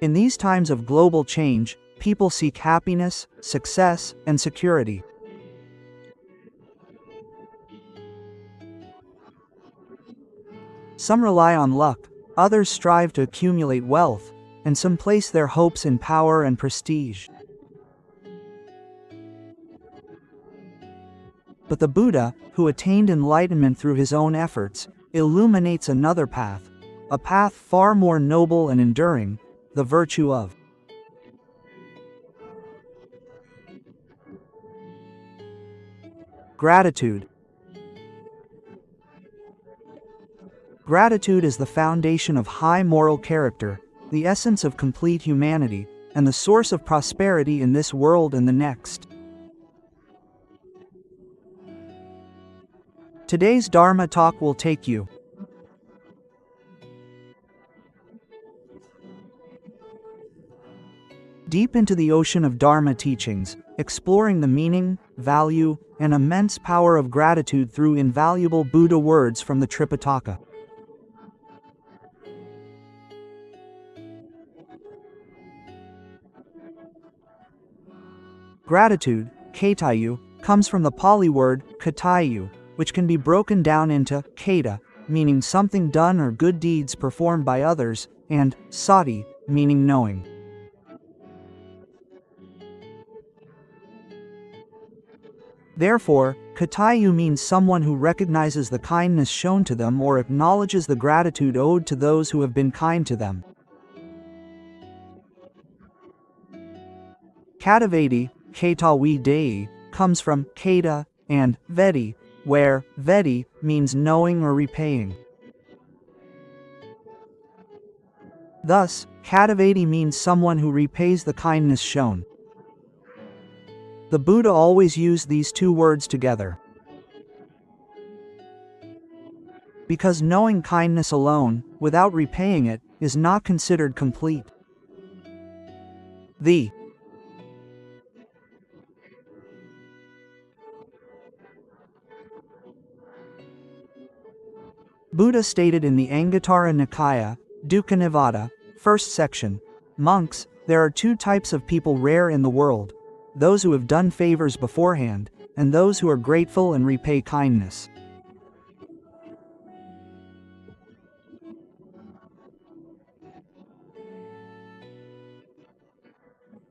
In these times of global change, people seek happiness, success, and security. Some rely on luck, others strive to accumulate wealth, and some place their hopes in power and prestige. But the Buddha, who attained enlightenment through his own efforts, illuminates another path, a path far more noble and enduring, the virtue of gratitude. Gratitude is the foundation of high moral character, the essence of complete humanity, and the source of prosperity in this world and the next. Today's Dharma talk will take you deep into the ocean of Dharma teachings, exploring the meaning, value, and immense power of gratitude through invaluable Buddha words from the Tripitaka. Gratitude, katayu, comes from the Pali word katayu, which can be broken down into kata, meaning something done or good deeds performed by others, and sati, meaning knowing. Therefore, katayu means someone who recognizes the kindness shown to them or acknowledges the gratitude owed to those who have been kind to them. Katavedi, katawi dei, comes from kata and vedi, where vedi means knowing or repaying. Thus, katavedi means someone who repays the kindness shown. The Buddha always used these two words together, because knowing kindness alone, without repaying it, is not considered complete. The Buddha stated in the Anguttara Nikaya, Dukkha-nivada, first section, monks, there are two types of people rare in the world, those who have done favors beforehand, and those who are grateful and repay kindness.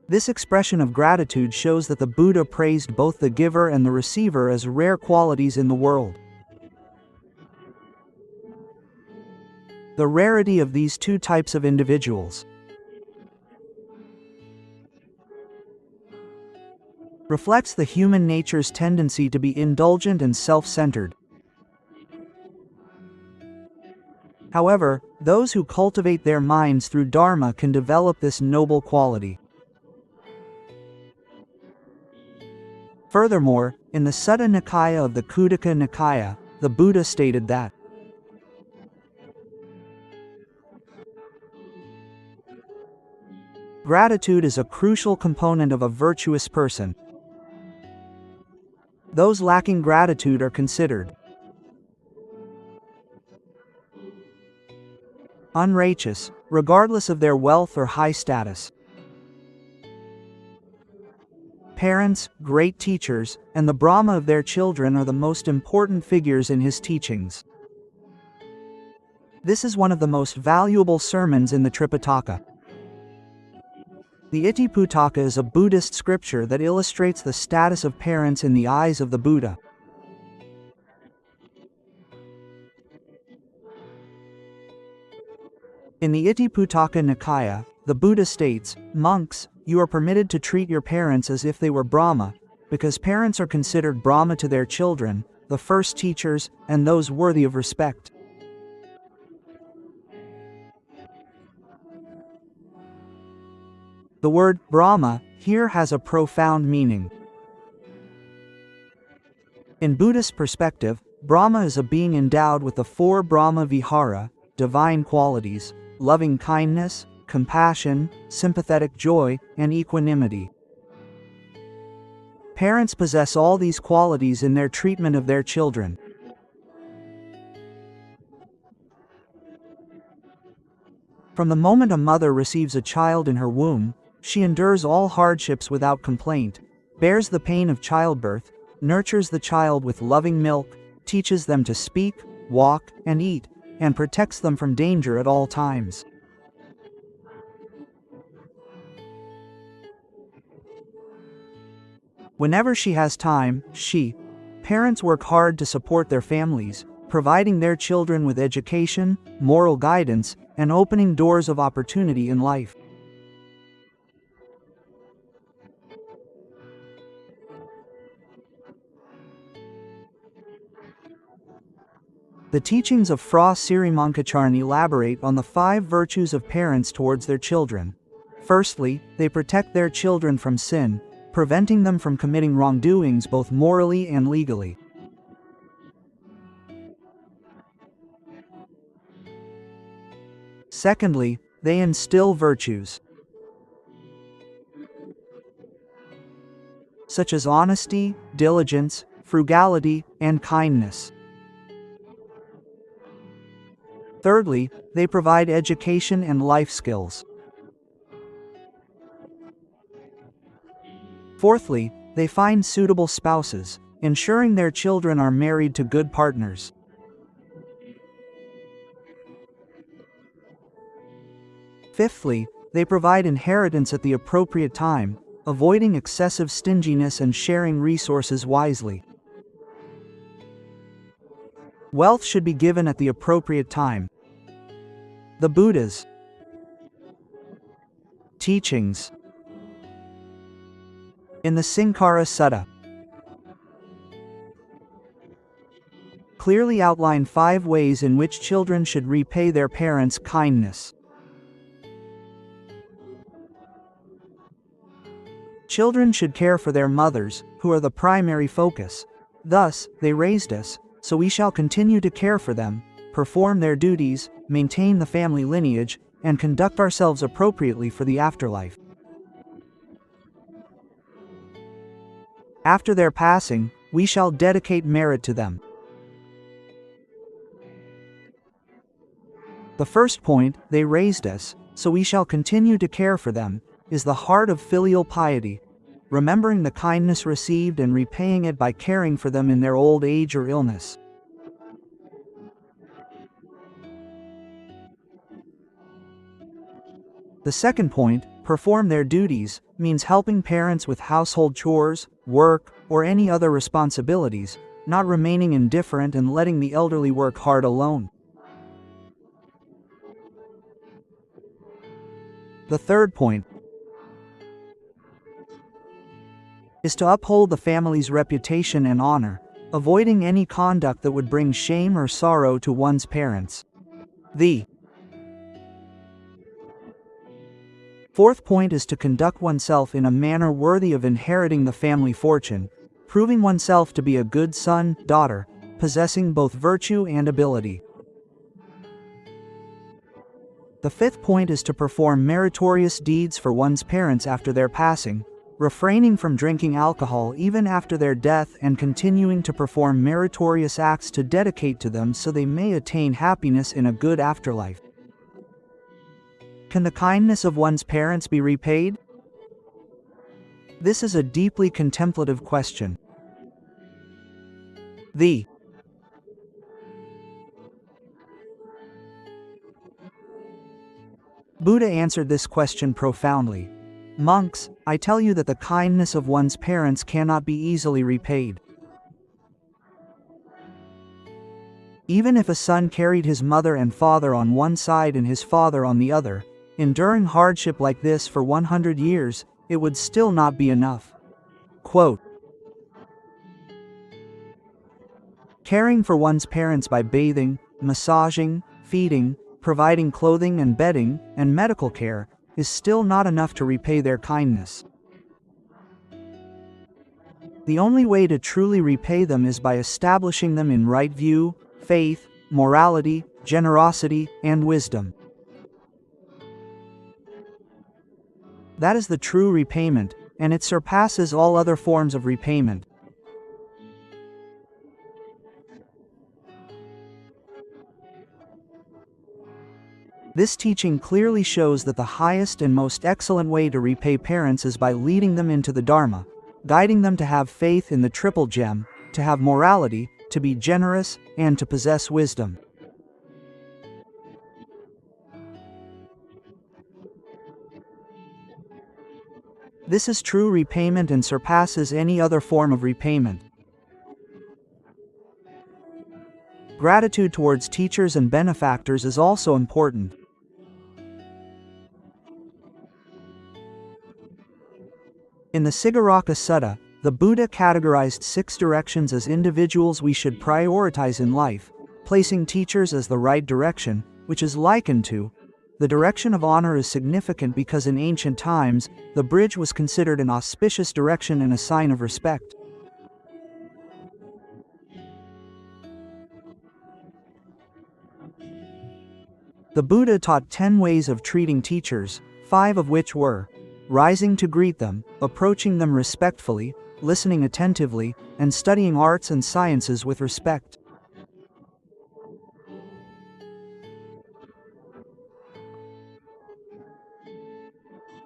This expression of gratitude shows that the Buddha praised both the giver and the receiver as rare qualities in the world. The rarity of these two types of individuals reflects the human nature's tendency to be indulgent and self-centered. However, those who cultivate their minds through Dharma can develop this noble quality. Furthermore, in the Sutta Nikaya of the Khuddaka Nikaya, the Buddha stated that gratitude is a crucial component of a virtuous person. Those lacking gratitude are considered unrighteous, regardless of their wealth or high status. Parents, great teachers, and the Brahma of their children are the most important figures in his teachings. This is one of the most valuable sermons in the Tripitaka. The Itiputaka is a Buddhist scripture that illustrates the status of parents in the eyes of the Buddha. In the Itiputaka Nikaya, the Buddha states, "Monks, you are permitted to treat your parents as if they were Brahma, because parents are considered Brahma to their children, the first teachers, and those worthy of respect." The word Brahma here has a profound meaning. In Buddhist perspective, Brahma is a being endowed with the four Brahma Vihara, divine qualities, loving kindness, compassion, sympathetic joy, and equanimity. Parents possess all these qualities in their treatment of their children. From the moment a mother receives a child in her womb, she endures all hardships without complaint, bears the pain of childbirth, nurtures the child with loving milk, teaches them to speak, walk, and eat, and protects them from danger at all times. Whenever she has time, parents work hard to support their families, providing their children with education, moral guidance, and opening doors of opportunity in life. The teachings of Fra Sirimankacharan elaborate on the 5 virtues of parents towards their children. Firstly, they protect their children from sin, preventing them from committing wrongdoings both morally and legally. Secondly, they instill virtues, such as honesty, diligence, frugality, and kindness. Thirdly, they provide education and life skills. Fourthly, they find suitable spouses, ensuring their children are married to good partners. Fifthly, they provide inheritance at the appropriate time, avoiding excessive stinginess and sharing resources wisely. Wealth should be given at the appropriate time. The Buddha's teachings in the Sankara Sutta clearly outline 5 ways in which children should repay their parents' kindness. Children should care for their mothers, who are the primary focus. Thus, they raised us, so we shall continue to care for them, perform their duties, maintain the family lineage, and conduct ourselves appropriately for the afterlife. After their passing, we shall dedicate merit to them. The first point, they raised us, so we shall continue to care for them, is the heart of filial piety, remembering the kindness received and repaying it by caring for them in their old age or illness. The second point, perform their duties, means helping parents with household chores, work, or any other responsibilities, not remaining indifferent and letting the elderly work hard alone. The third point is to uphold the family's reputation and honor, avoiding any conduct that would bring shame or sorrow to one's parents. The fourth point is to conduct oneself in a manner worthy of inheriting the family fortune, proving oneself to be a good son, daughter, possessing both virtue and ability. The fifth point is to perform meritorious deeds for one's parents after their passing, refraining from drinking alcohol even after their death and continuing to perform meritorious acts to dedicate to them so they may attain happiness in a good afterlife. Can the kindness of one's parents be repaid? This is a deeply contemplative question. The Buddha answered this question profoundly. Monks, I tell you that the kindness of one's parents cannot be easily repaid. Even if a son carried his mother and father on one side and his father on the other, enduring hardship like this for 100 years, it would still not be enough. Quote, caring for one's parents by bathing, massaging, feeding, providing clothing and bedding, and medical care, is still not enough to repay their kindness. The only way to truly repay them is by establishing them in right view, faith, morality, generosity, and wisdom. That is the true repayment, and it surpasses all other forms of repayment. This teaching clearly shows that the highest and most excellent way to repay parents is by leading them into the Dharma, guiding them to have faith in the triple gem, to have morality, to be generous, and to possess wisdom. This is true repayment and surpasses any other form of repayment. Gratitude towards teachers and benefactors is also important. In the Sigaraka Sutta, the Buddha categorized 6 directions as individuals we should prioritize in life, placing teachers as the right direction, which is likened to. The direction of honor is significant because in ancient times, the bridge was considered an auspicious direction and a sign of respect. The Buddha taught 10 ways of treating teachers, 5 of which were rising to greet them, approaching them respectfully, listening attentively, and studying arts and sciences with respect.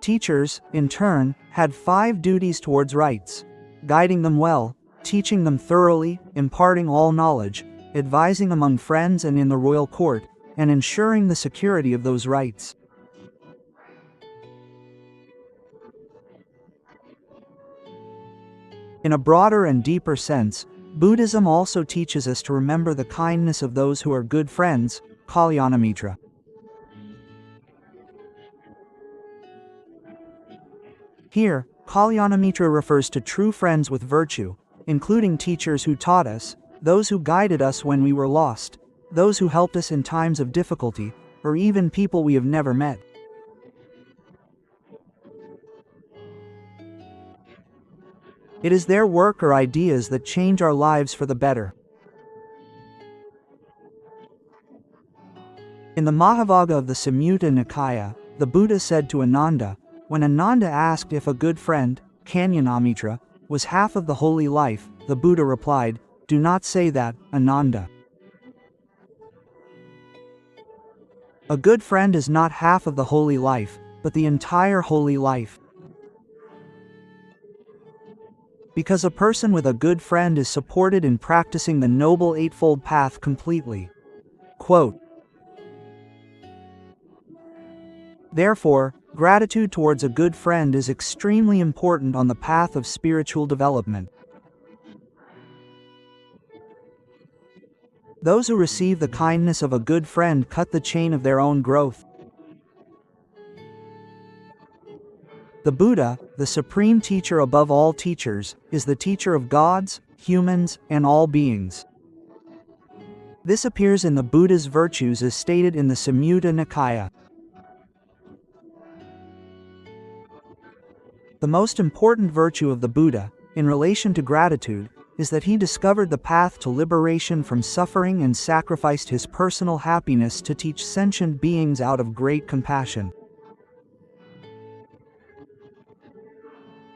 Teachers, in turn, had 5 duties towards rights: guiding them well, teaching them thoroughly, imparting all knowledge, advising among friends and in the royal court, and ensuring the security of those rights. In a broader and deeper sense, Buddhism also teaches us to remember the kindness of those who are good friends, Kalyanamitra. Here, Kalyanamitra refers to true friends with virtue, including teachers who taught us, those who guided us when we were lost, those who helped us in times of difficulty, or even people we have never met. It is their work or ideas that change our lives for the better. In the Mahavagga of the Samyutta Nikaya, the Buddha said to Ananda, when Ananda asked if a good friend, Kalyanamitra, was half of the holy life, the Buddha replied, "Do not say that, Ananda. A good friend is not half of the holy life, but the entire holy life." Because a person with a good friend is supported in practicing the Noble Eightfold Path completely. Quote, therefore, gratitude towards a good friend is extremely important on the path of spiritual development. Those who receive the kindness of a good friend cut the chain of their own growth. The Buddha, the supreme teacher above all teachers, is the teacher of gods, humans, and all beings. This appears in the Buddha's virtues as stated in the Samyutta Nikaya. The most important virtue of the Buddha, in relation to gratitude, is that he discovered the path to liberation from suffering and sacrificed his personal happiness to teach sentient beings out of great compassion.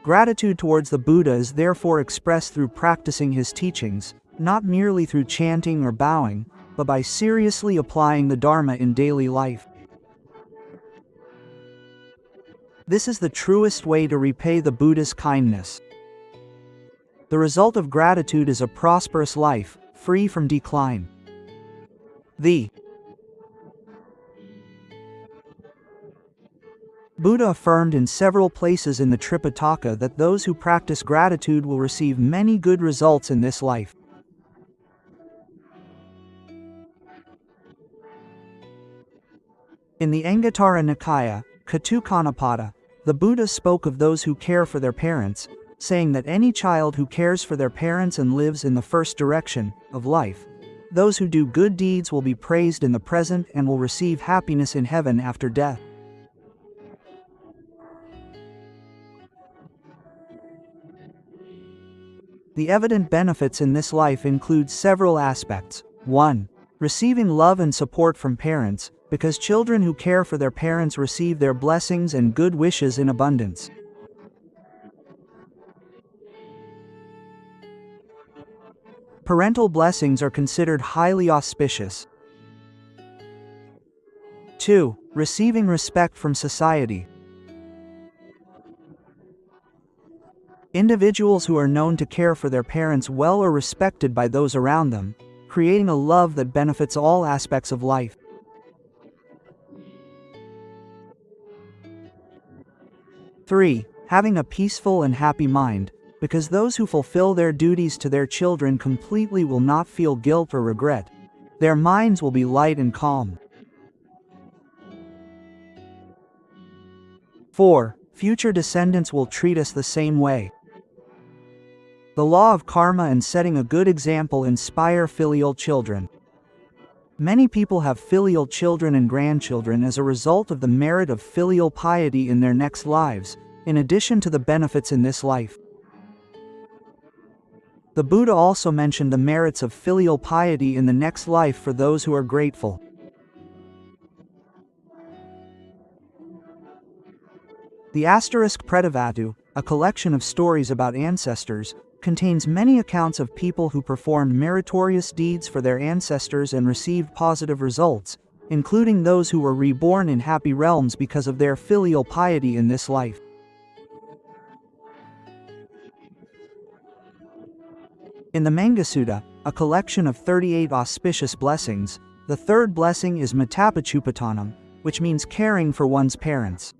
Gratitude towards the Buddha is therefore expressed through practicing his teachings, not merely through chanting or bowing, but by seriously applying the Dharma in daily life. This is the truest way to repay the Buddha's kindness. The result of gratitude is a prosperous life, free from decline. The Buddha affirmed in several places in the Tripitaka that those who practice gratitude will receive many good results in this life. In the Anguttara Nikaya, Katukkanapada, the Buddha spoke of those who care for their parents, saying that any child who cares for their parents and lives in the first direction of life, those who do good deeds will be praised in the present and will receive happiness in heaven after death. The evident benefits in this life include several aspects. 1. Receiving love and support from parents, because children who care for their parents receive their blessings and good wishes in abundance. Parental blessings are considered highly auspicious. 2. Receiving respect from society. Individuals who are known to care for their parents well are respected by those around them, creating a love that benefits all aspects of life. 3. Having a peaceful and happy mind, because those who fulfill their duties to their children completely will not feel guilt or regret. Their minds will be light and calm. 4. Future descendants will treat us the same way. The law of karma and setting a good example inspire filial children. Many people have filial children and grandchildren as a result of the merit of filial piety in their next lives, in addition to the benefits in this life. The Buddha also mentioned the merits of filial piety in the next life for those who are grateful. The asterisk Pratavatu, a collection of stories about ancestors, contains many accounts of people who performed meritorious deeds for their ancestors and received positive results, including those who were reborn in happy realms because of their filial piety in this life. In the Mangasutta, a collection of 38 auspicious blessings, the third blessing is Matapachupatanam, which means caring for one's parents.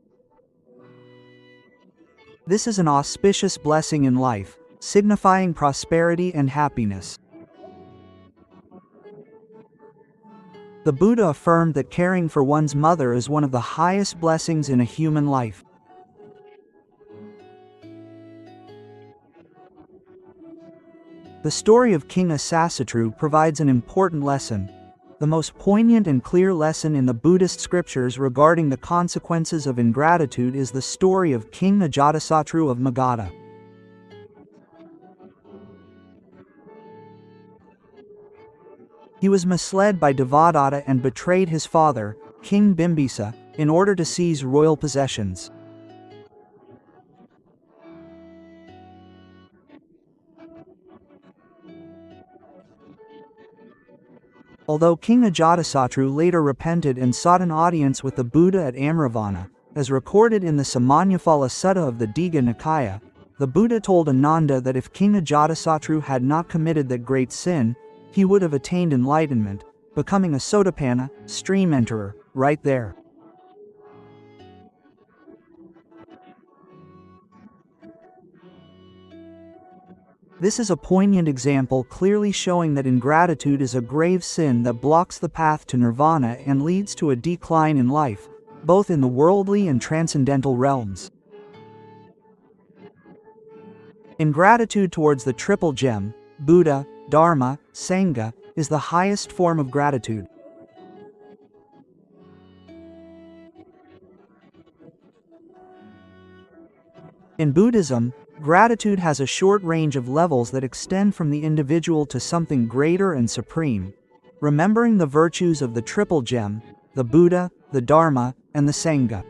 This is an auspicious blessing in life, signifying prosperity and happiness. The Buddha affirmed that caring for one's mother is one of the highest blessings in a human life. The story of King Asasatru provides an important lesson, the most poignant and clear lesson in the Buddhist scriptures regarding the consequences of ingratitude is the story of King Ajatasattu of Magadha. He was misled by Devadatta and betrayed his father, King Bimbisa, in order to seize royal possessions. Although King Ajatasattu later repented and sought an audience with the Buddha at Amravana, as recorded in the Samannaphala Sutta of the Digha Nikaya, the Buddha told Ananda that if King Ajatasattu had not committed that great sin, he would have attained enlightenment, becoming a Sotapanna, stream enterer, right there. This is a poignant example clearly showing that ingratitude is a grave sin that blocks the path to nirvana and leads to a decline in life, both in the worldly and transcendental realms. Ingratitude towards the triple gem, Buddha, Dharma, Sangha, is the highest form of gratitude. In Buddhism, gratitude has a short range of levels that extend from the individual to something greater and supreme, remembering the virtues of the triple gem, the Buddha, the Dharma, and the Sangha.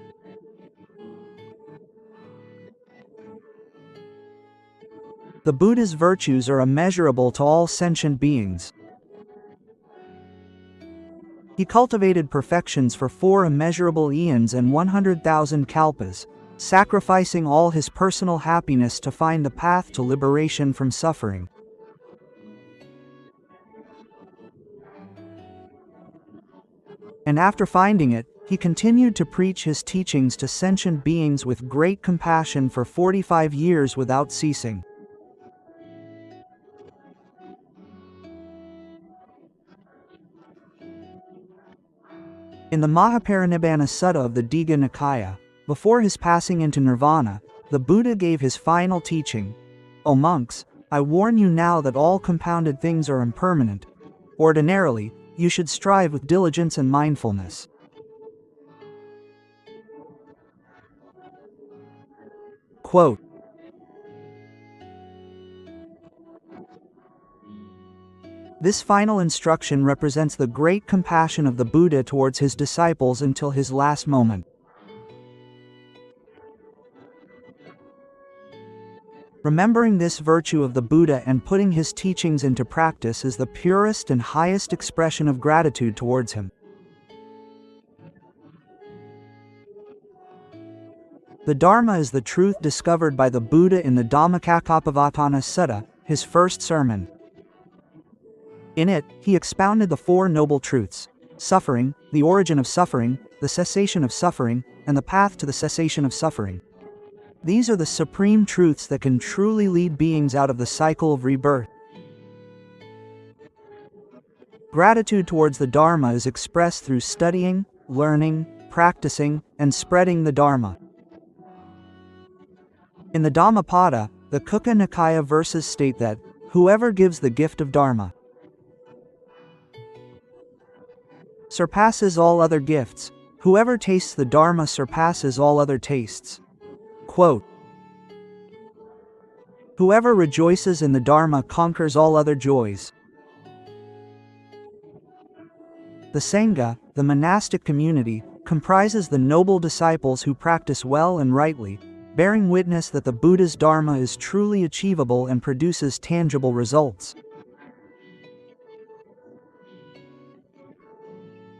The Buddha's virtues are immeasurable to all sentient beings. He cultivated perfections for 4 immeasurable eons and 100,000 kalpas, sacrificing all his personal happiness to find the path to liberation from suffering. And after finding it, he continued to preach his teachings to sentient beings with great compassion for 45 years without ceasing. In the Mahaparinibbana Sutta of the Digha Nikaya, before his passing into nirvana, the Buddha gave his final teaching. O monks, I warn you now that all compounded things are impermanent. Ordinarily, you should strive with diligence and mindfulness. Quote, this final instruction represents the great compassion of the Buddha towards his disciples until his last moment. Remembering this virtue of the Buddha and putting his teachings into practice is the purest and highest expression of gratitude towards him. The Dharma is the truth discovered by the Buddha in the Dhammacakkappavattana Sutta, his first sermon. In it, he expounded the Four Noble Truths: suffering, the origin of suffering, the cessation of suffering, and the path to the cessation of suffering. These are the supreme truths that can truly lead beings out of the cycle of rebirth. Gratitude towards the Dharma is expressed through studying, learning, practicing, and spreading the Dharma. In the Dhammapada, the Kukka Nikaya verses state that, whoever gives the gift of Dharma surpasses all other gifts, whoever tastes the Dharma surpasses all other tastes. Quote, whoever rejoices in the Dharma conquers all other joys. The Sangha, the monastic community, comprises the noble disciples who practice well and rightly, bearing witness that the Buddha's Dharma is truly achievable and produces tangible results.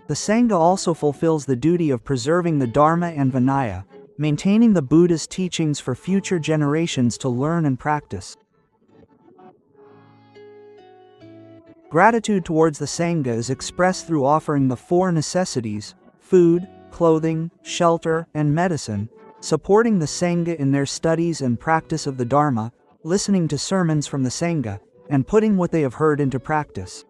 The Sangha also fulfills the duty of preserving the Dharma and Vinaya, maintaining the Buddha's teachings for future generations to learn and practice. Gratitude towards the Sangha is expressed through offering the four necessities: food, clothing, shelter, and medicine, supporting the Sangha in their studies and practice of the Dharma, listening to sermons from the Sangha, and putting what they have heard into practice.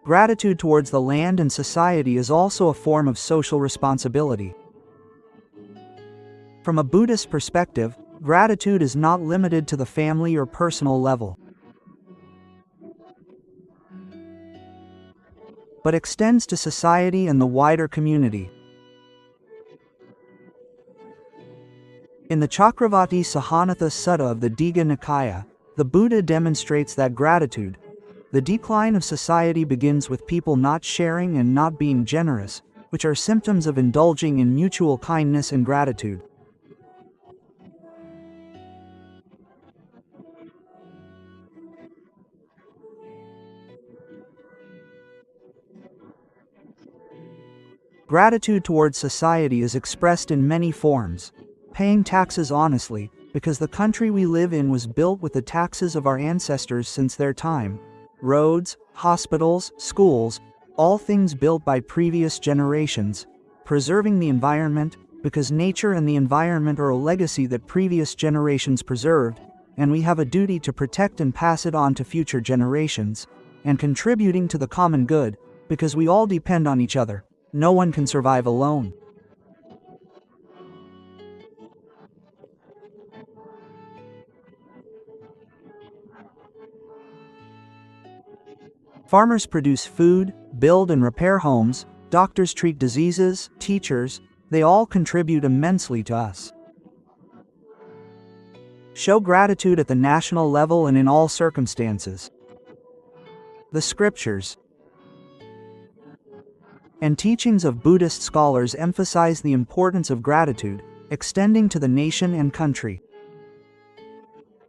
Gratitude towards the land and society is also a form of social responsibility. From a Buddhist perspective, gratitude is not limited to the family or personal level, but extends to society and the wider community. In the Chakravarti Sahanatha Sutta of the Digha Nikaya, the Buddha demonstrates that gratitude, the decline of society, begins with people not sharing and not being generous, which are symptoms of indulging in mutual kindness and gratitude. Gratitude towards society is expressed in many forms. Paying taxes honestly, because the country we live in was built with the taxes of our ancestors since their time. Roads, hospitals, schools, all things built by previous generations. Preserving the environment, because nature and the environment are a legacy that previous generations preserved, and we have a duty to protect and pass it on to future generations. And contributing to the common good, because we all depend on each other. No one can survive alone. Farmers produce food, build and repair homes, doctors treat diseases, teachers, they all contribute immensely to us. Show gratitude at the national level and in all circumstances. The scriptures and teachings of Buddhist scholars emphasize the importance of gratitude, extending to the nation and country.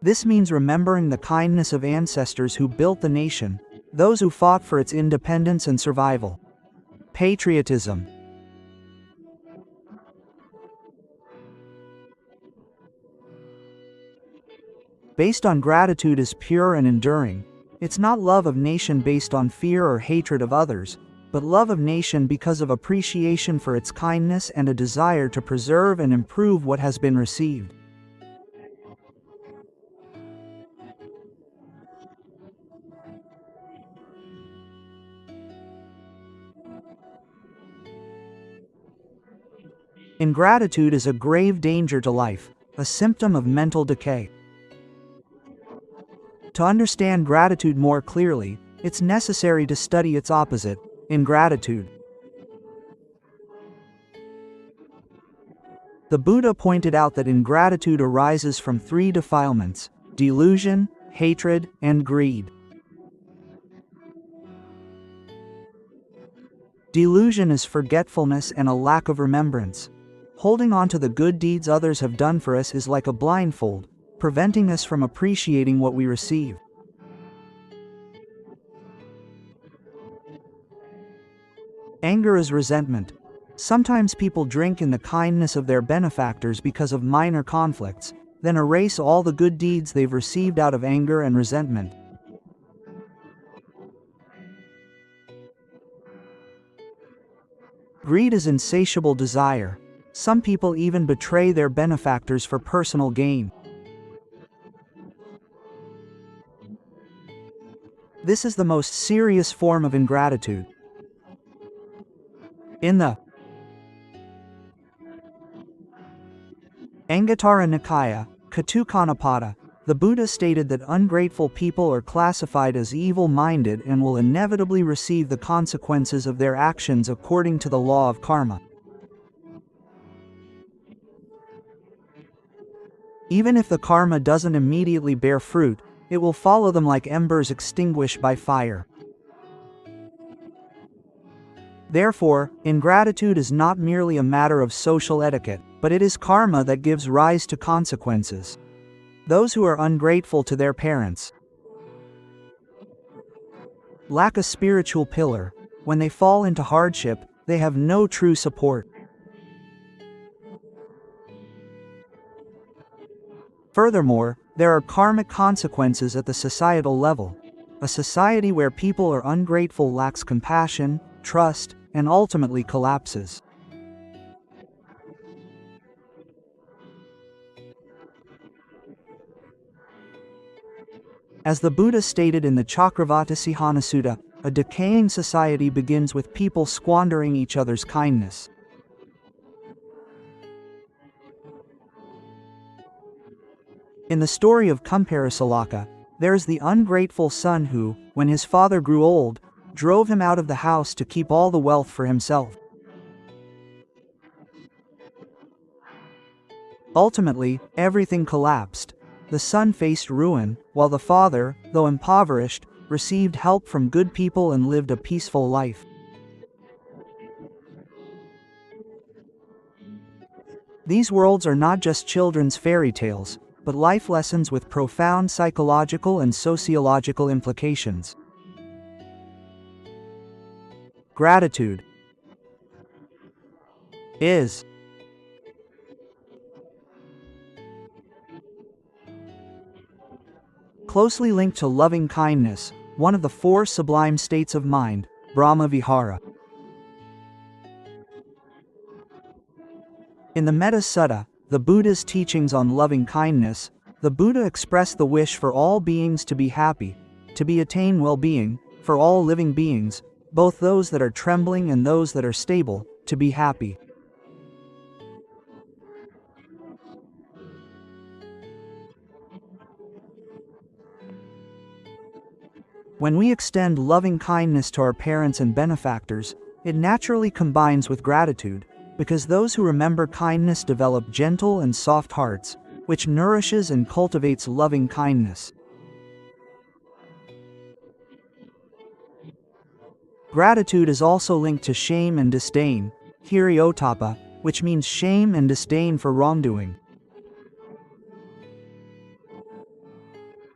This means remembering the kindness of ancestors who built the nation, those who fought for its independence and survival. Patriotism. Based on gratitude is pure and enduring. It's not love of nation based on fear or hatred of others, but love of nation because of appreciation for its kindness and a desire to preserve and improve what has been received. Ingratitude is a grave danger to life, a symptom of mental decay. To understand gratitude more clearly, it's necessary to study its opposite, ingratitude. The Buddha pointed out that ingratitude arises from three defilements: delusion, hatred, and greed. Delusion is forgetfulness and a lack of remembrance. Holding on to the good deeds others have done for us is like a blindfold, preventing us from appreciating what we receive. Anger is resentment. Sometimes people drink in the kindness of their benefactors because of minor conflicts, then erase all the good deeds they've received out of anger and resentment. Greed is insatiable desire. Some people even betray their benefactors for personal gain. This is the most serious form of ingratitude. In the Anguttara Nikaya, Katukanapata, the Buddha stated that ungrateful people are classified as evil-minded and will inevitably receive the consequences of their actions according to the law of karma. Even if the karma doesn't immediately bear fruit, it will follow them like embers extinguished by fire. Therefore, ingratitude is not merely a matter of social etiquette, but it is karma that gives rise to consequences. Those who are ungrateful to their parents lack a spiritual pillar. When they fall into hardship, they have no true support. Furthermore, there are karmic consequences at the societal level. A society where people are ungrateful lacks compassion, trust, and ultimately collapses. As the Buddha stated in the Chakravartisihana Sutta, a decaying society begins with people squandering each other's kindness. In the story of Kumparasalaka, there is the ungrateful son who, when his father grew old, drove him out of the house to keep all the wealth for himself. Ultimately, everything collapsed. The son faced ruin, while the father, though impoverished, received help from good people and lived a peaceful life. These worlds are not just children's fairy tales, but life lessons with profound psychological and sociological implications. Gratitude is closely linked to loving kindness, one of the four sublime states of mind, Brahma Vihara. In the Metta Sutta, the Buddha's teachings on loving kindness, the Buddha expressed the wish for all beings to be happy, to be attain well-being, for all living beings, both those that are trembling and those that are stable, to be happy. When we extend loving kindness to our parents and benefactors, it naturally combines with gratitude, because those who remember kindness develop gentle and soft hearts, which nourishes and cultivates loving kindness. Gratitude is also linked to shame and disdain, hiri-ottappa, which means shame and disdain for wrongdoing.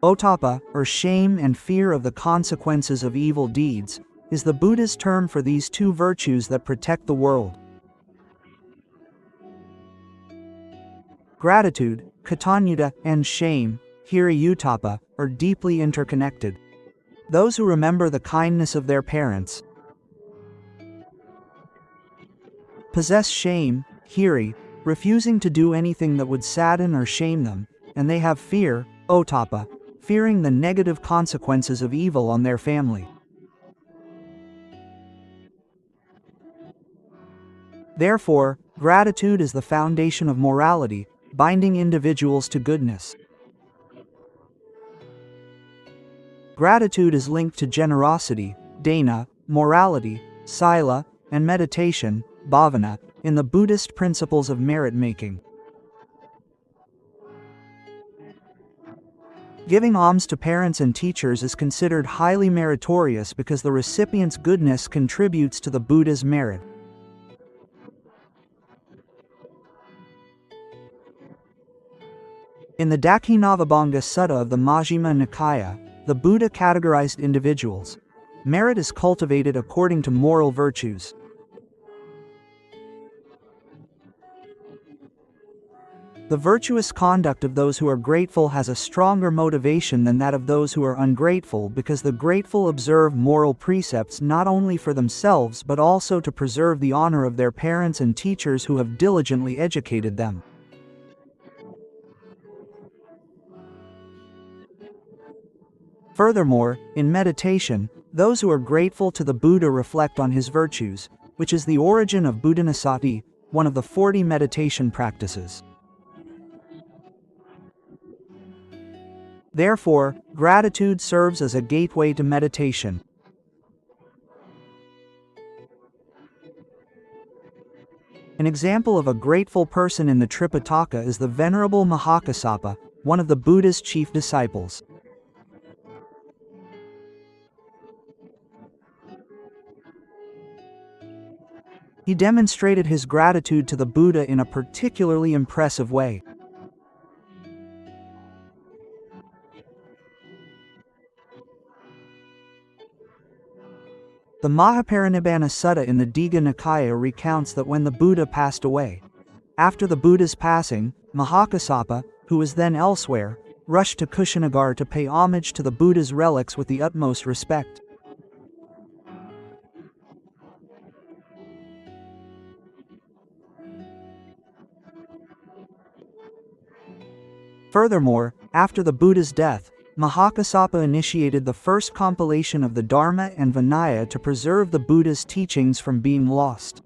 Ottappa, or shame and fear of the consequences of evil deeds, is the Buddha's term for these two virtues that protect the world. Gratitude, katanyuta, and shame, hiri-ottappa, are deeply interconnected. Those who remember the kindness of their parents possess shame, hiri, refusing to do anything that would sadden or shame them, and they have fear, ottappa, fearing the negative consequences of evil on their family. Therefore, gratitude is the foundation of morality, binding individuals to goodness. Gratitude is linked to generosity, dana, morality, sila, and meditation, bhavana, in the Buddhist principles of merit-making. Giving alms to parents and teachers is considered highly meritorious because the recipient's goodness contributes to the Buddha's merit. In the Dakshinavibhanga Sutta of the Majjhima Nikaya, the Buddha categorized individuals. Merit is cultivated according to moral virtues. The virtuous conduct of those who are grateful has a stronger motivation than that of those who are ungrateful, because the grateful observe moral precepts not only for themselves but also to preserve the honor of their parents and teachers who have diligently educated them. Furthermore, in meditation, those who are grateful to the Buddha reflect on his virtues, which is the origin of Buddhanasati, one of the 40 meditation practices. Therefore, gratitude serves as a gateway to meditation. An example of a grateful person in the Tripitaka is the Venerable Mahakassapa, one of the Buddha's chief disciples. He demonstrated his gratitude to the Buddha in a particularly impressive way. The Mahaparinibbana Sutta in the Digha Nikaya recounts that when the Buddha passed away, after the Buddha's passing, Mahakassapa, who was then elsewhere, rushed to Kushinagar to pay homage to the Buddha's relics with the utmost respect. Furthermore, after the Buddha's death, Mahakassapa initiated the first compilation of the Dharma and Vinaya to preserve the Buddha's teachings from being lost.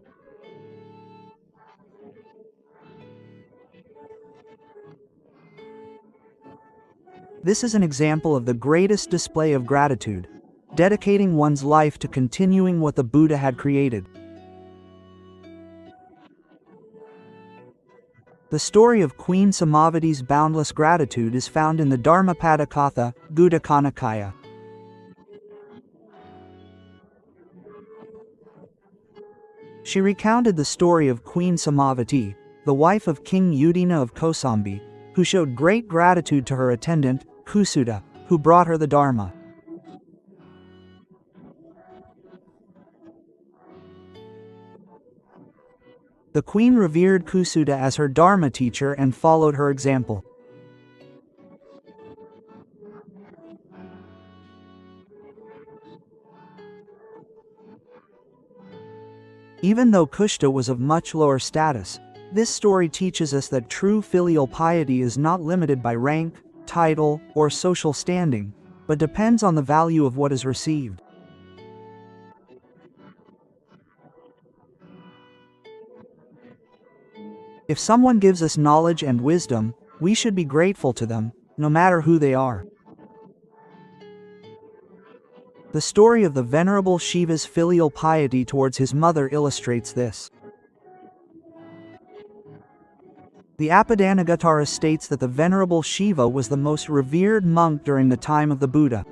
This is an example of the greatest display of gratitude, dedicating one's life to continuing what the Buddha had created. The story of Queen Samavati's boundless gratitude is found in the Dharmapada Katha, Guddaka Nikaya. She recounted the story of Queen Samavati, the wife of King Udina of Kosambi, who showed great gratitude to her attendant, Kusuta, who brought her the Dharma. The queen revered Kusuta as her Dharma teacher and followed her example. Even though Kushta was of much lower status, this story teaches us that true filial piety is not limited by rank, title, or social standing, but depends on the value of what is received. If someone gives us knowledge and wisdom, we should be grateful to them, no matter who they are. The story of the Venerable Shiva's filial piety towards his mother illustrates this. The Apadanagatara states that the Venerable Shiva was the most revered monk during the time of the Buddha.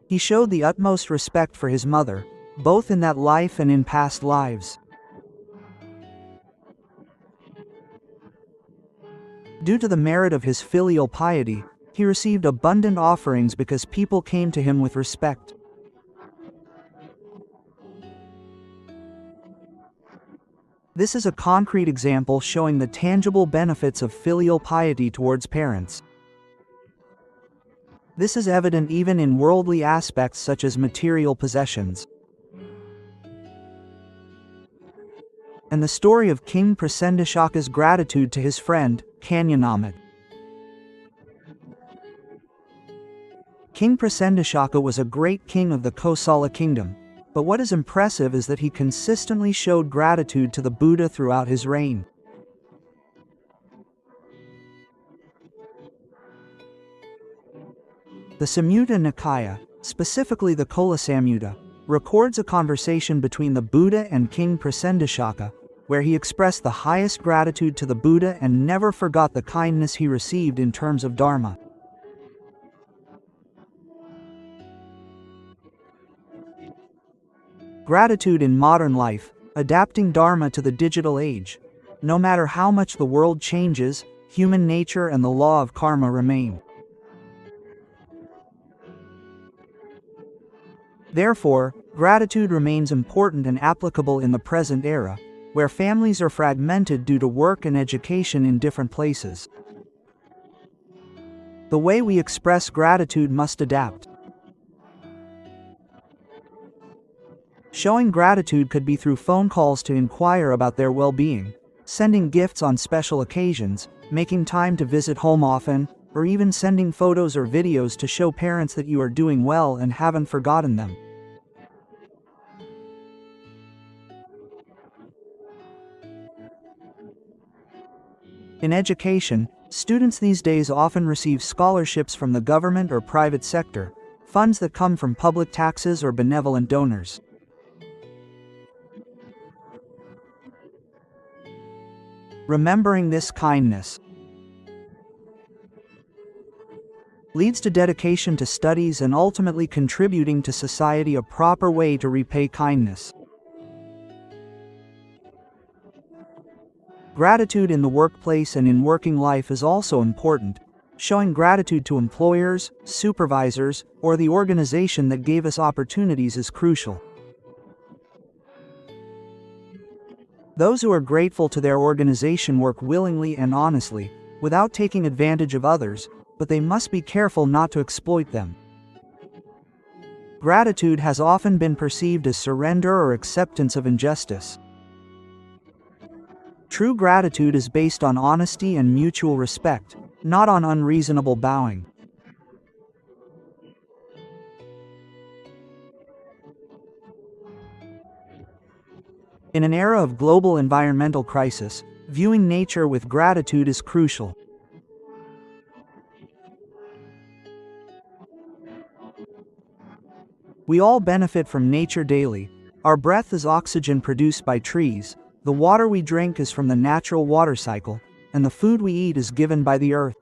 He showed the utmost respect for his mother, both in that life and in past lives. Due to the merit of his filial piety, he received abundant offerings because people came to him with respect. This is a concrete example showing the tangible benefits of filial piety towards parents. This is evident even in worldly aspects such as material possessions. And the story of King Prasendashaka's gratitude to his friend, Kanyanamad. King Prasendashaka was a great king of the Kosala kingdom, but what is impressive is that he consistently showed gratitude to the Buddha throughout his reign. The Samyutta Nikaya, specifically the Kolasamyutta, records a conversation between the Buddha and King Prasendashaka, where he expressed the highest gratitude to the Buddha and never forgot the kindness he received in terms of Dharma. Gratitude in modern life, adapting Dharma to the digital age. No matter how much the world changes, human nature and the law of karma remain. Therefore, gratitude remains important and applicable in the present era, where families are fragmented due to work and education in different places. The way we express gratitude must adapt. Showing gratitude could be through phone calls to inquire about their well-being, sending gifts on special occasions, making time to visit home often, or even sending photos or videos to show parents that you are doing well and haven't forgotten them. In education, students these days often receive scholarships from the government or private sector, funds that come from public taxes or benevolent donors. Remembering this kindness leads to dedication to studies and ultimately contributing to society, a proper way to repay kindness. Gratitude in the workplace and in working life is also important. Showing gratitude to employers, supervisors, or the organization that gave us opportunities is crucial. Those who are grateful to their organization work willingly and honestly, without taking advantage of others, but they must be careful not to exploit them. Gratitude has often been perceived as surrender or acceptance of injustice. True gratitude is based on honesty and mutual respect, not on unreasonable bowing. In an era of global environmental crisis, viewing nature with gratitude is crucial. We all benefit from nature daily. Our breath is oxygen produced by trees, the water we drink is from the natural water cycle, and the food we eat is given by the earth.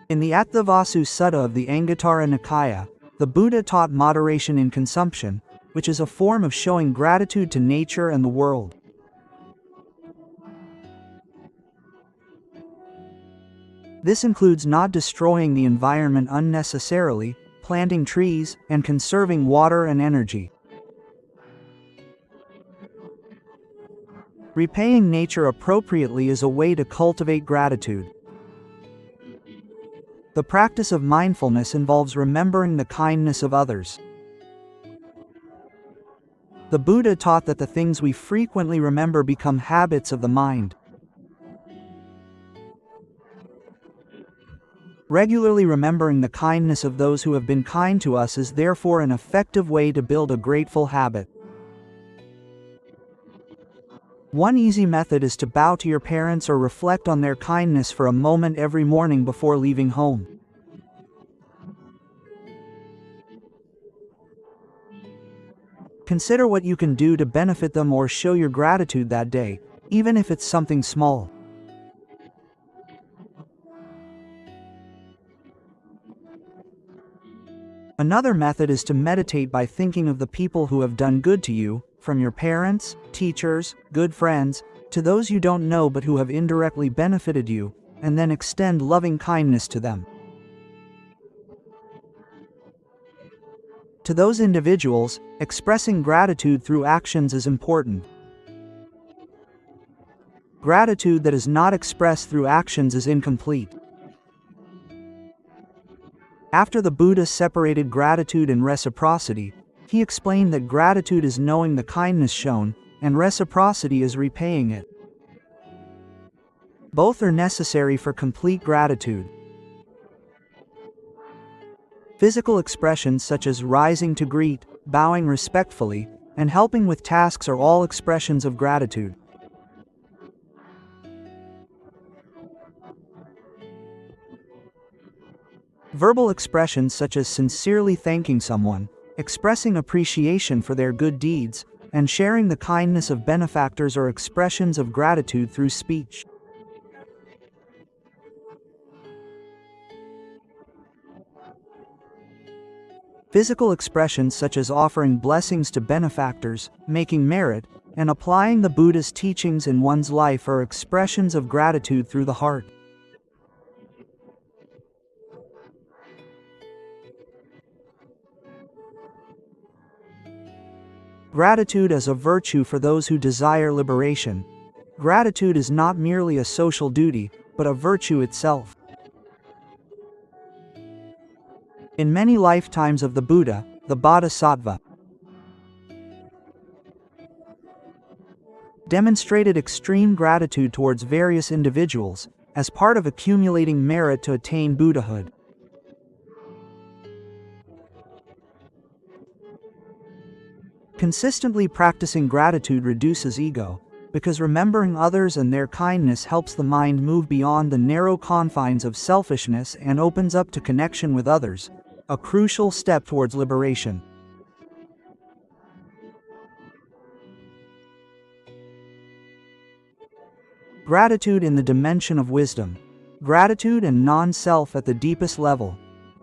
In the Atthavāsu Sutta of the Anguttara Nikaya, the Buddha taught moderation in consumption, which is a form of showing gratitude to nature and the world. This includes not destroying the environment unnecessarily, planting trees, and conserving water and energy. Repaying nature appropriately is a way to cultivate gratitude. The practice of mindfulness involves remembering the kindness of others. The Buddha taught that the things we frequently remember become habits of the mind. Regularly remembering the kindness of those who have been kind to us is therefore an effective way to build a grateful habit. One easy method is to bow to your parents or reflect on their kindness for a moment every morning before leaving home. Consider what you can do to benefit them or show your gratitude that day, even if it's something small. Another method is to meditate by thinking of the people who have done good to you, from your parents, teachers, good friends, to those you don't know but who have indirectly benefited you, and then extend loving kindness to them. To those individuals, expressing gratitude through actions is important. Gratitude that is not expressed through actions is incomplete. After the Buddha separated gratitude and reciprocity, he explained that gratitude is knowing the kindness shown, and reciprocity is repaying it. Both are necessary for complete gratitude. Physical expressions such as rising to greet, bowing respectfully, and helping with tasks are all expressions of gratitude. Verbal expressions such as sincerely thanking someone, expressing appreciation for their good deeds, and sharing the kindness of benefactors are expressions of gratitude through speech. Physical expressions such as offering blessings to benefactors, making merit, and applying the Buddha's teachings in one's life are expressions of gratitude through the heart. Gratitude as a virtue for those who desire liberation. Gratitude is not merely a social duty, but a virtue itself. In many lifetimes of the Buddha, the Bodhisattva demonstrated extreme gratitude towards various individuals, as part of accumulating merit to attain Buddhahood. Consistently practicing gratitude reduces ego, because remembering others and their kindness helps the mind move beyond the narrow confines of selfishness and opens up to connection with others, a crucial step towards liberation. Gratitude in the dimension of wisdom. Gratitude and non-self at the deepest level.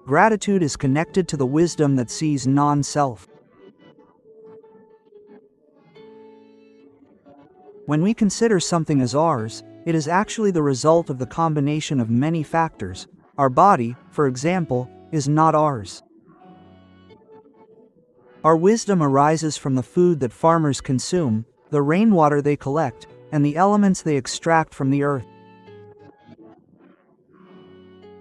Gratitude is connected to the wisdom that sees non-self. When we consider something as ours, it is actually the result of the combination of many factors. Our body, for example, is not ours. Our wisdom arises from the food that farmers consume, the rainwater they collect, and the elements they extract from the earth.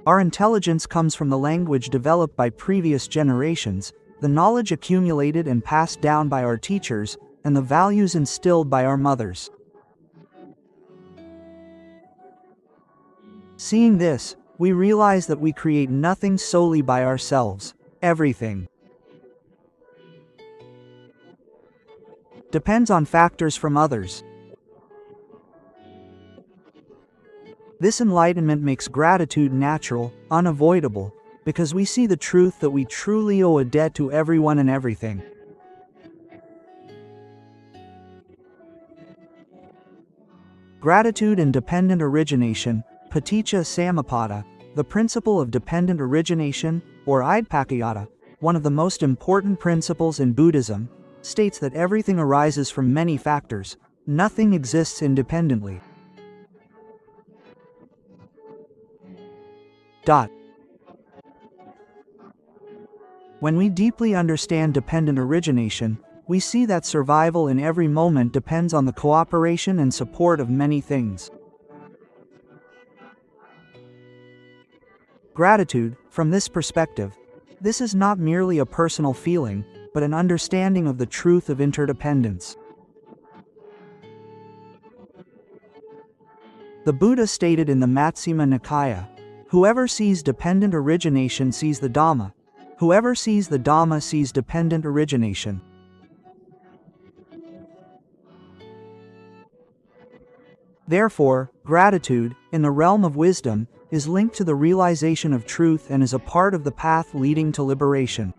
Our intelligence comes from the language developed by previous generations, the knowledge accumulated and passed down by our teachers, and the values instilled by our mothers. Seeing this, we realize that we create nothing solely by ourselves. Everything depends on factors from others. This enlightenment makes gratitude natural, unavoidable, because we see the truth that we truly owe a debt to everyone and everything. Gratitude and dependent origination. Paticca Samuppada, the principle of dependent origination, or Idpakayata, one of the most important principles in Buddhism, states that everything arises from many factors. Nothing exists independently. When we deeply understand dependent origination, we see that survival in every moment depends on the cooperation and support of many things. Gratitude, from this perspective, this is not merely a personal feeling, but an understanding of the truth of interdependence. The Buddha stated in the Majjhima Nikaya, "Whoever sees dependent origination sees the Dhamma. Whoever sees the Dhamma sees dependent origination." Therefore, gratitude, in the realm of wisdom, is linked to the realization of truth and is a part of the path leading to liberation.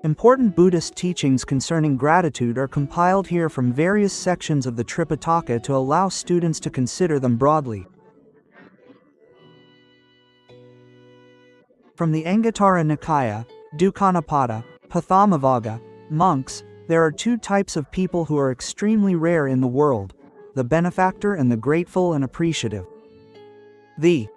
Important Buddhist teachings concerning gratitude are compiled here from various sections of the Tripitaka to allow students to consider them broadly. From the Anguttara Nikaya, Dukkanapada, Pathamavagga, monks, there are two types of people who are extremely rare in the world: the benefactor and the grateful and appreciative. The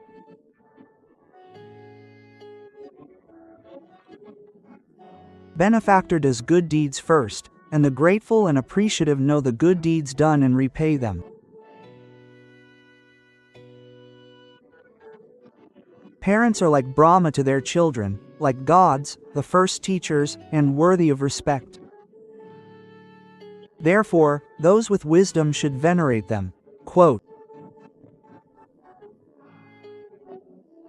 benefactor does good deeds first, and the grateful and appreciative know the good deeds done and repay them. Parents are like Brahma to their children, like gods, the first teachers, and worthy of respect. Therefore, those with wisdom should venerate them. Quote,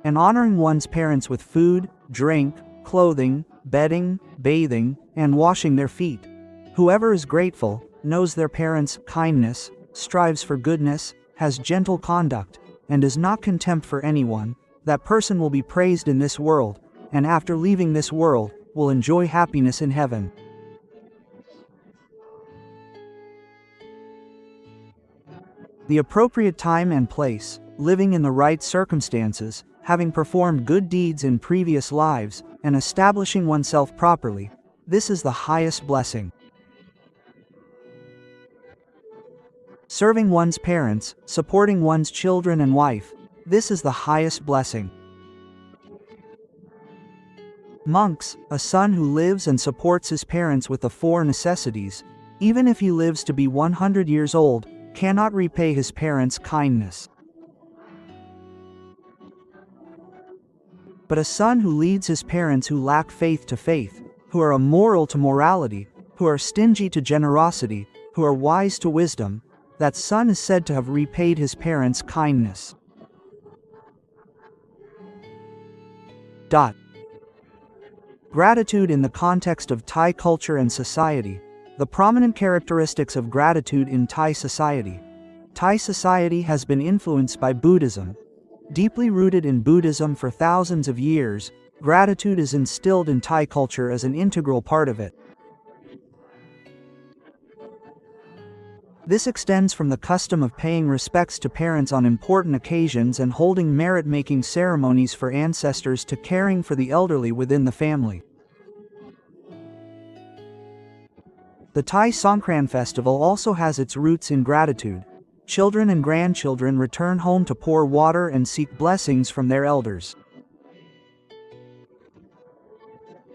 and honoring one's parents with food, drink, clothing, bedding, bathing, and washing their feet. Whoever is grateful, knows their parents' kindness, strives for goodness, has gentle conduct, and does not contempt for anyone, that person will be praised in this world, and after leaving this world, will enjoy happiness in heaven. The appropriate time and place, living in the right circumstances, having performed good deeds in previous lives, and establishing oneself properly, this is the highest blessing. Serving one's parents, supporting one's children and wife, This is the highest blessing. Monks, a son who lives and supports his parents with the four necessities, even if he lives to be 100 years old, cannot repay his parents' kindness. But a son who leads his parents who lack faith to faith, who are immoral to morality, who are stingy to generosity, who are wise to wisdom, that son is said to have repaid his parents' kindness. Gratitude in the context of Thai culture and society. The prominent characteristics of gratitude in Thai society. Thai society has been influenced by Buddhism. Deeply rooted in Buddhism for thousands of years, gratitude is instilled in Thai culture as an integral part of it. This extends from the custom of paying respects to parents on important occasions and holding merit-making ceremonies for ancestors to caring for the elderly within the family. The Thai Songkran festival also has its roots in gratitude. Children and grandchildren return home to pour water and seek blessings from their elders.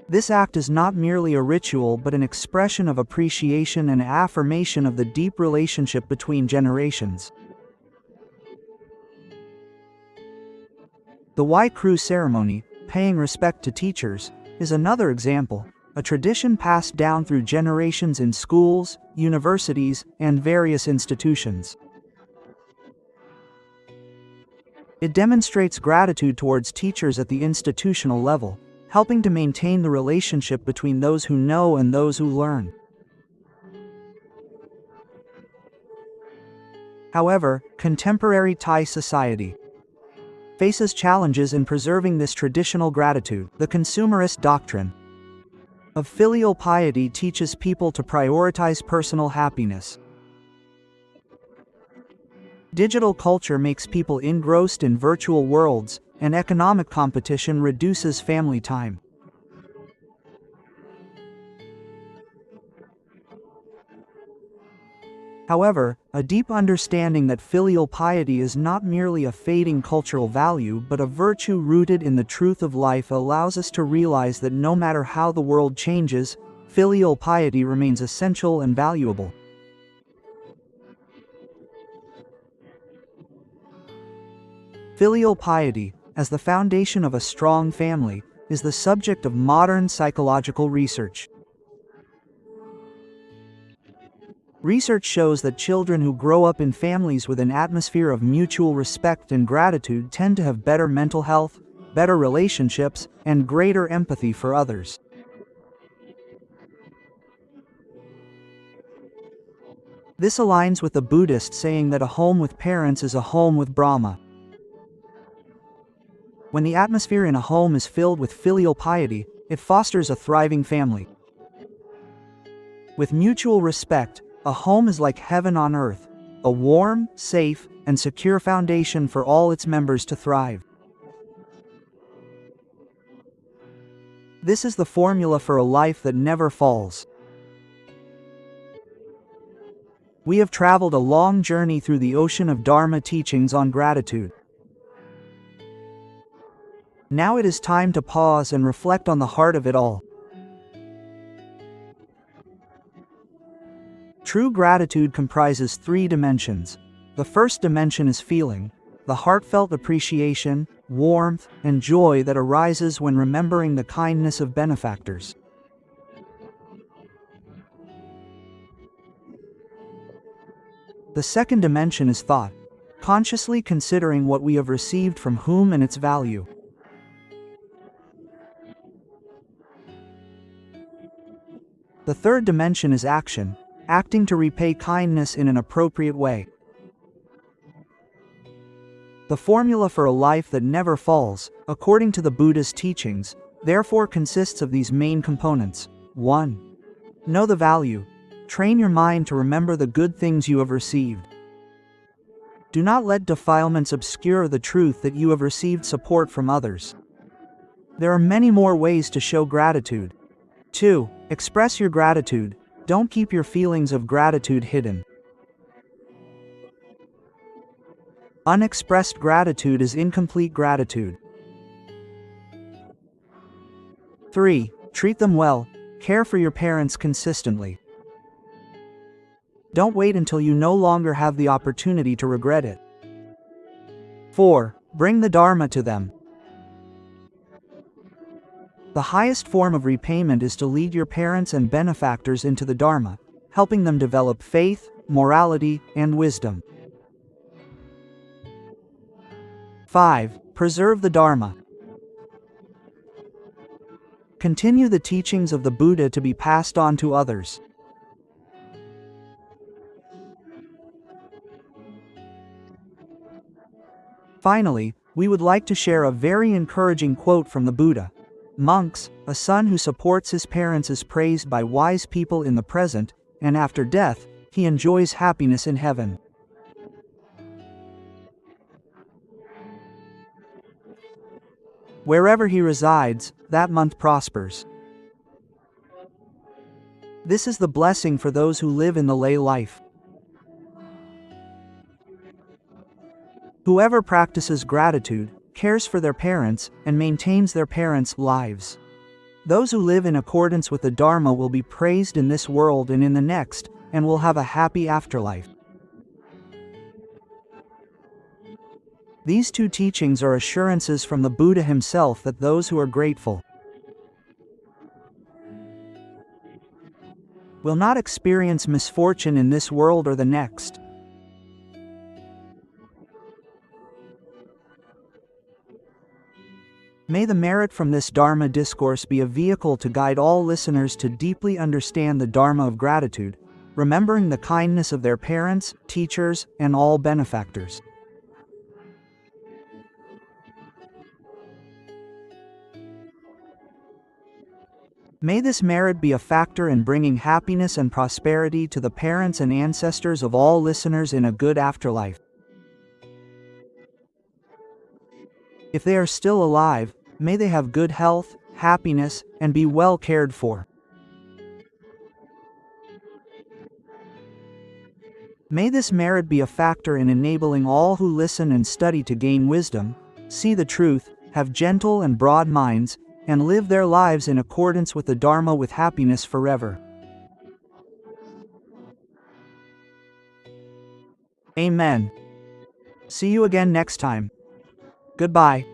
This act is not merely a ritual but an expression of appreciation and affirmation of the deep relationship between generations. The Wai Kru ceremony, paying respect to teachers, is another example, a tradition passed down through generations in schools, universities, and various institutions. It demonstrates gratitude towards teachers at the institutional level, helping to maintain the relationship between those who know and those who learn. However, contemporary Thai society faces challenges in preserving this traditional gratitude. The consumerist doctrine of filial piety teaches people to prioritize personal happiness. Digital culture makes people engrossed in virtual worlds, and economic competition reduces family time. However, a deep understanding that filial piety is not merely a fading cultural value but a virtue rooted in the truth of life allows us to realize that no matter how the world changes, filial piety remains essential and valuable. Filial piety, as the foundation of a strong family, is the subject of modern psychological research. Research shows that children who grow up in families with an atmosphere of mutual respect and gratitude tend to have better mental health, better relationships, and greater empathy for others. This aligns with the Buddhist saying that a home with parents is a home with Brahma. When the atmosphere in a home is filled with filial piety, it fosters a thriving family. With mutual respect, a home is like heaven on earth, a warm, safe, and secure foundation for all its members to thrive. This is the formula for a life that never falls. We have traveled a long journey through the ocean of Dharma teachings on gratitude. Now it is time to pause and reflect on the heart of it all. True gratitude comprises three dimensions. The first dimension is feeling, the heartfelt appreciation, warmth, and joy that arises when remembering the kindness of benefactors. The second dimension is thought, consciously considering what we have received from whom and its value. The third dimension is action, acting to repay kindness in an appropriate way. The formula for a life that never falls, according to the Buddha's teachings, therefore consists of these main components. 1. Know the value. Train your mind to remember the good things you have received. Do not let defilements obscure the truth that you have received support from others. There are many more ways to show gratitude. 2. Express your gratitude. Don't keep your feelings of gratitude hidden. Unexpressed gratitude is incomplete gratitude. 3. Treat them well. Care for your parents consistently. Don't wait until you no longer have the opportunity to regret it. 4. Bring the Dharma to them. The highest form of repayment is to lead your parents and benefactors into the Dharma, helping them develop faith, morality, and wisdom. 5. Preserve the Dharma. Continue the teachings of the Buddha to be passed on to others. Finally, we would like to share a very encouraging quote from the Buddha. Monks, a son who supports his parents is praised by wise people in the present, and after death, he enjoys happiness in heaven. Wherever he resides, that month prospers. This is the blessing for those who live in the lay life. Whoever practices gratitude, cares for their parents, and maintains their parents' lives. Those who live in accordance with the Dharma will be praised in this world and in the next, and will have a happy afterlife. These two teachings are assurances from the Buddha himself that those who are grateful will not experience misfortune in this world or the next. May the merit from this Dharma discourse be a vehicle to guide all listeners to deeply understand the Dharma of gratitude, remembering the kindness of their parents, teachers, and all benefactors. May this merit be a factor in bringing happiness and prosperity to the parents and ancestors of all listeners in a good afterlife. If they are still alive, may they have good health, happiness, and be well cared for. May this merit be a factor in enabling all who listen and study to gain wisdom, see the truth, have gentle and broad minds, and live their lives in accordance with the Dharma with happiness forever. Amen. See you again next time. Goodbye.